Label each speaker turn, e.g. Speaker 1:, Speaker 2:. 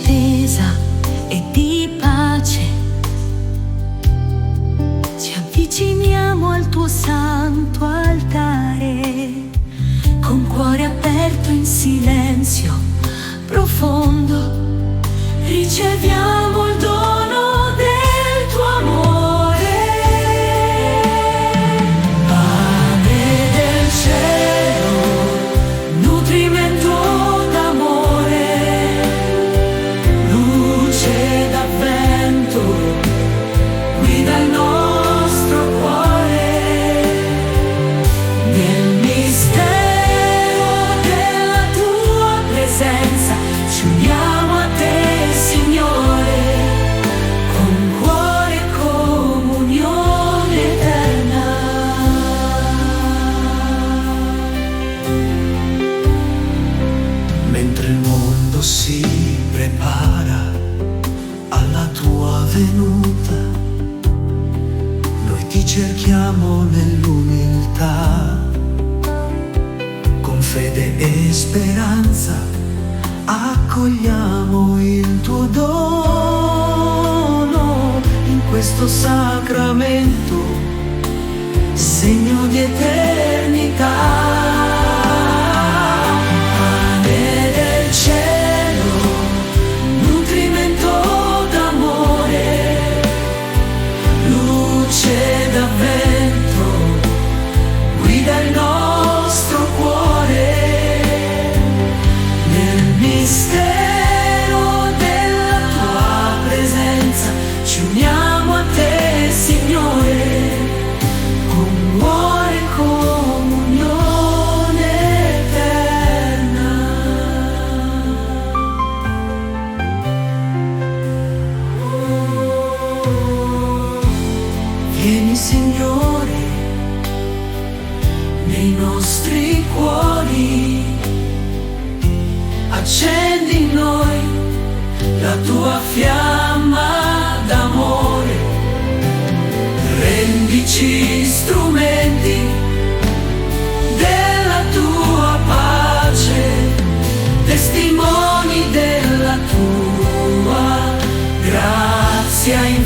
Speaker 1: attesa e di pace. Ci avviciniamo al tuo santo altare, con cuore aperto in silenzio profondo. Riceviamo il dono del tuo amore, pane del cielo, nutrimento d'amore, luce d'avvento, guida il nostro cuore nel mistero della tua presenza. Ci uniamo a te, Signore, con cuore e comunione eterna.
Speaker 2: Mentre il mondo si prepara alla tua venuta, noi ti cerchiamo nell'umiltà, con fede e speranza accogliamo il tuo dono in questo sacramento, segno di eternità. Pane del cielo, nutrimento d'amore, luce d'avvento, guida il nostro cuore nel mistero della tua presenza. Ci uniamo a te, Signore, con cuore e comunione eterna. Vieni, Signore, nei nostri cuori, accendi in noi la tua fiamma d'amore, rendici strumenti della tua pace, testimoni della tua grazia.